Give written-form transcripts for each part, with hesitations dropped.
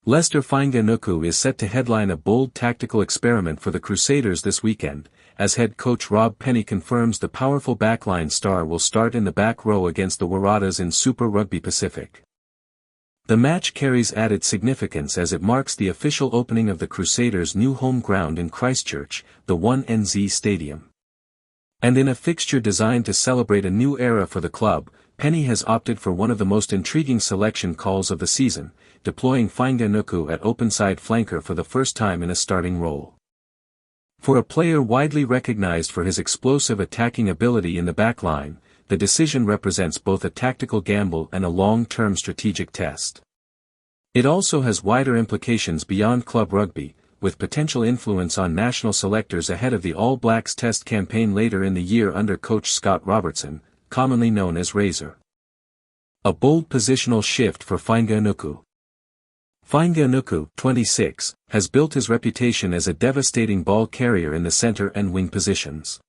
Leicester Fainga'anuku is set to headline a bold tactical experiment for the Crusaders this weekend, as head coach Rob Penney confirms the powerful backline star will start in the back row against the Waratahs in Super Rugby Pacific. The match carries added significance as it marks the official opening of the Crusaders' new home ground in Christchurch, the 1NZ Stadium. And in a fixture designed to celebrate a new era for the club, Penney has opted for one of the most intriguing selection calls of the season, deploying Fainga'anuku at openside flanker for the first time in a starting role. For a player widely recognized for his explosive attacking ability in the backline, the decision represents both a tactical gamble and a long-term strategic test. It also has wider implications beyond club rugby, with potential influence on national selectors ahead of the All Blacks Test campaign later in the year under coach Scott Robertson, commonly known as Razor. A bold positional shift for Fainga'anuku. Fainga'anuku, 26, has built his reputation as a devastating ball carrier in the center and wing positions.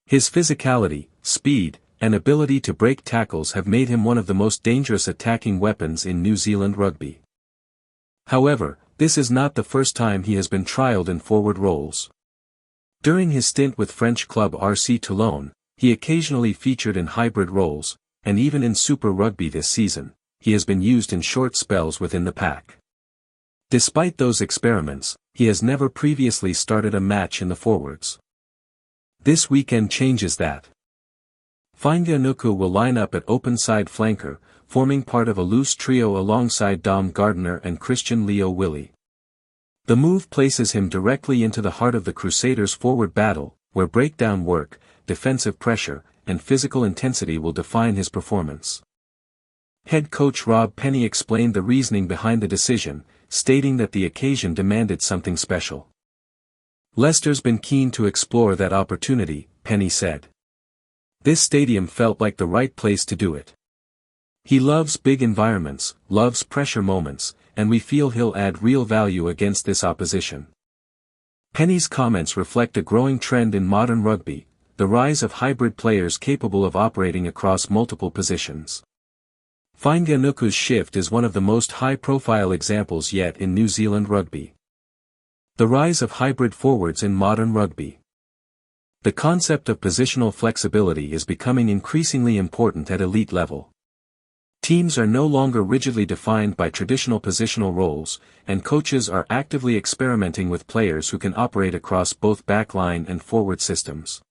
His physicality, speed, and ability to break tackles have made him one of the most dangerous attacking weapons in New Zealand rugby. However, this is not the first time he has been trialed in forward roles. During his stint with French club RC Toulon, he occasionally featured in hybrid roles, and even in Super Rugby this season, he has been used in short spells within the pack. Despite those experiments, he has never previously started a match in the forwards. This weekend changes that. Fainga'anuku will line up at openside flanker, forming part of a loose trio alongside Dom Gardner and Christian Leo Willie. The move places him directly into the heart of the Crusaders' forward battle, where breakdown work, defensive pressure, and physical intensity will define his performance. Head coach Rob Penney explained the reasoning behind the decision, stating that the occasion demanded something special. Leicester's been keen to explore that opportunity, Penney said. This stadium felt like the right place to do it. He loves big environments, loves pressure moments, and we feel he'll add real value against this opposition. Penney's comments reflect a growing trend in modern rugby, the rise of hybrid players capable of operating across multiple positions. Fainga'anuku's shift is one of the most high-profile examples yet in New Zealand rugby. The rise of hybrid forwards in modern rugby. The concept of positional flexibility is becoming increasingly important at elite level. Teams are no longer rigidly defined by traditional positional roles, and coaches are actively experimenting with players who can operate across both backline and forward systems.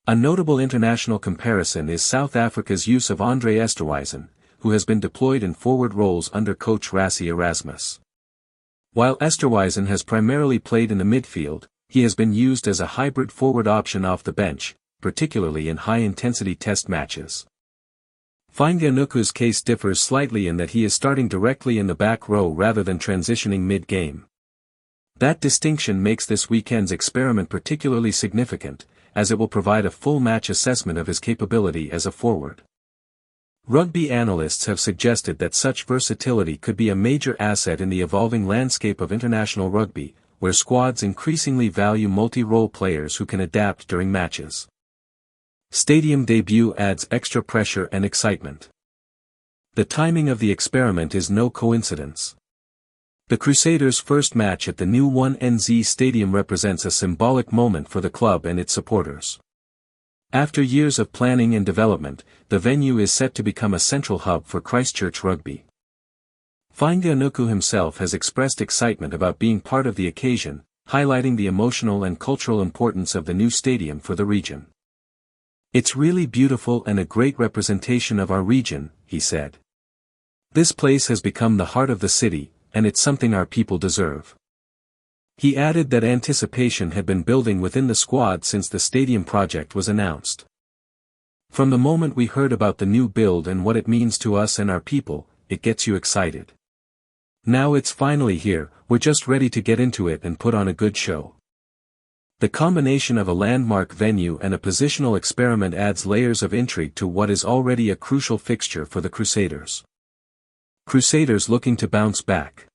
A notable international comparison is South Africa's use of Andre Esterhuizen, who has been deployed in forward roles under coach Rassie Erasmus. While Esterhuizen has primarily played in the midfield, he has been used as a hybrid forward option off the bench, particularly in high-intensity test matches. Fainga'anuku's case differs slightly in that he is starting directly in the back row rather than transitioning mid-game. That distinction makes this weekend's experiment particularly significant, as it will provide a full match assessment of his capability as a forward. Rugby analysts have suggested that such versatility could be a major asset in the evolving landscape of international rugby, where squads increasingly value multi-role players who can adapt during matches. Stadium debut adds extra pressure and excitement. The timing of the experiment is no coincidence. The Crusaders' first match at the new 1NZ Stadium represents a symbolic moment for the club and its supporters. After years of planning and development, the venue is set to become a central hub for Christchurch rugby. Fainga'anuku himself has expressed excitement about being part of the occasion, highlighting the emotional and cultural importance of the new stadium for the region. "It's really beautiful and a great representation of our region," he said. "This place has become the heart of the city, and it's something our people deserve." He added that anticipation had been building within the squad since the stadium project was announced. "From the moment we heard about the new build and what it means to us and our people, it gets you excited. Now it's finally here, we're just ready to get into it and put on a good show." The combination of a landmark venue and a positional experiment adds layers of intrigue to what is already a crucial fixture for the Crusaders. Crusaders looking to bounce back.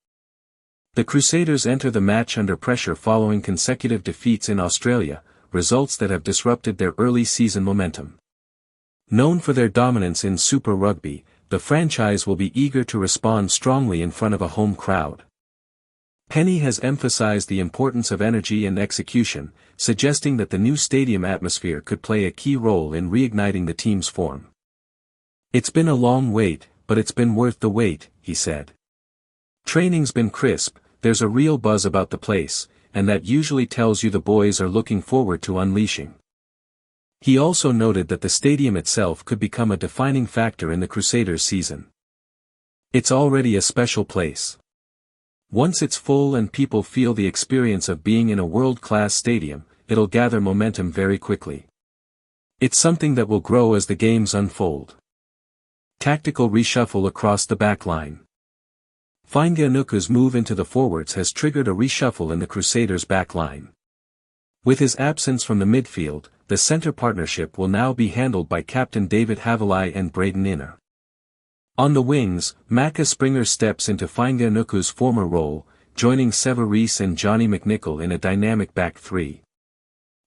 The Crusaders enter the match under pressure following consecutive defeats in Australia, results that have disrupted their early season momentum. Known for their dominance in Super Rugby, the franchise will be eager to respond strongly in front of a home crowd. Penney has emphasized the importance of energy and execution, suggesting that the new stadium atmosphere could play a key role in reigniting the team's form. "It's been a long wait, but it's been worth the wait," he said. "Training's been crisp, there's a real buzz about the place, and that usually tells you the boys are looking forward to unleashing." He also noted that the stadium itself could become a defining factor in the Crusaders' season. "It's already a special place. Once it's full and people feel the experience of being in a world-class stadium, it'll gather momentum very quickly. It's something that will grow as the games unfold." Tactical reshuffle across the backline. Fainga'anuku's move into the forwards has triggered a reshuffle in the Crusaders' backline. With his absence from the midfield, the center partnership will now be handled by Captain David Havili and Braden Inner. On the wings, Macca Springer steps into Fainga'anuku's former role, joining Severis and Johnny McNichol in a dynamic back three.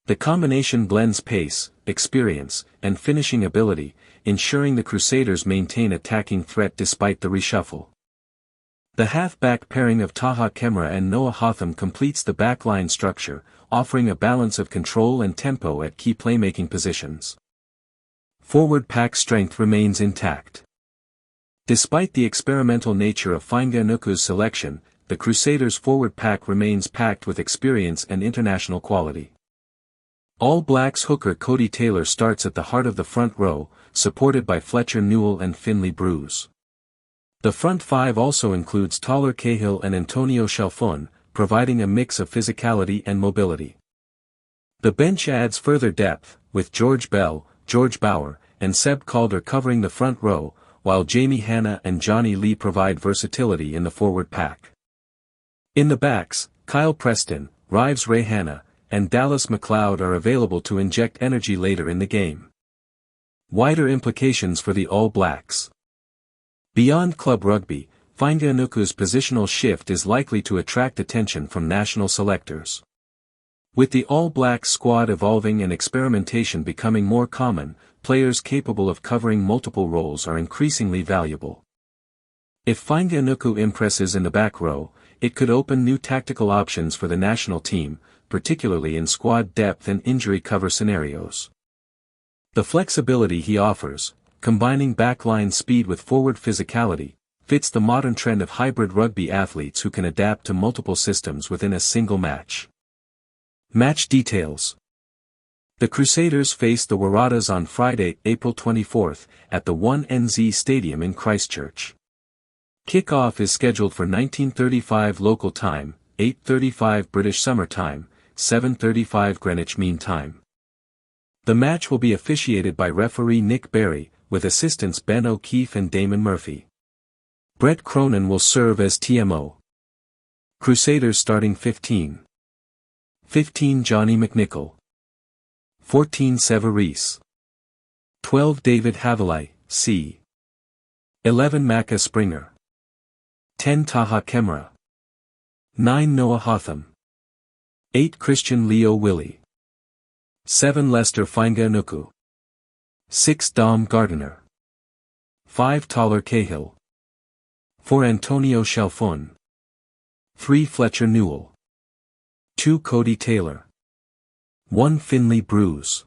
The combination blends pace, experience, and finishing ability, ensuring the Crusaders maintain attacking threat despite the reshuffle. The half-back pairing of Taha Kemra and Noah Hotham completes the backline structure, offering a balance of control and tempo at key playmaking positions. Forward pack strength remains intact. Despite the experimental nature of Fainga'anuku's selection, the Crusaders' forward pack remains packed with experience and international quality. All Blacks hooker Cody Taylor starts at the heart of the front row, supported by Fletcher Newell and Finlay Bruce. The front five also includes Tyler Cahill and Antonio Chalfon, providing a mix of physicality and mobility. The bench adds further depth, with George Bell, George Bower, and Seb Calder covering the front row, while Jamie Hanna and Johnny Lee provide versatility in the forward pack. In the backs, Kyle Preston, Rives Ray Hanna, and Dallas McLeod are available to inject energy later in the game. Wider implications for the All Blacks. Beyond club rugby, Fainga'anuku's positional shift is likely to attract attention from national selectors. With the All Blacks squad evolving and experimentation becoming more common, players capable of covering multiple roles are increasingly valuable. If Fainga'anuku impresses in the back row, it could open new tactical options for the national team, particularly in squad depth and injury cover scenarios. The flexibility he offers, combining backline speed with forward physicality, fits the modern trend of hybrid rugby athletes who can adapt to multiple systems within a single match. Match details. The Crusaders face the Waratahs on Friday, April 24, at the 1NZ Stadium in Christchurch. Kick-off is scheduled for 19:35 local time, 8:35 British Summer Time, 7:35 Greenwich Mean Time. The match will be officiated by referee Nick Berry, with assistants Ben O'Keefe and Damon Murphy. Brett Cronin will serve as TMO. Crusaders starting 15. 15 Johnny McNichol. 14 Severis. 12 David Havili, C. 11 Macca Springer. 10 Taha Kemra. 9 Noah Hotham. 8 Christian Leo Willie. 7 Leicester Fainga'anuku. 6 Dom Gardiner. 5 Tyler Cahill. 4 Antonio Chalfon. 3 Fletcher Newell. 2 Cody Taylor. 1 Finlay Bruce.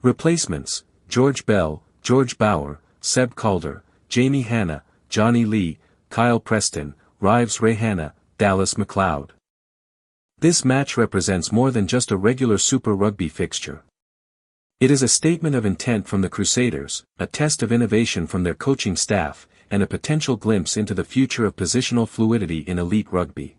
Replacements: George Bell, George Bower, Seb Calder, Jamie Hanna, Johnny Lee, Kyle Preston, Rives Ray Hanna, Dallas McLeod. This match represents more than just a regular Super Rugby fixture. It is a statement of intent from the Crusaders, a test of innovation from their coaching staff, and a potential glimpse into the future of positional fluidity in elite rugby.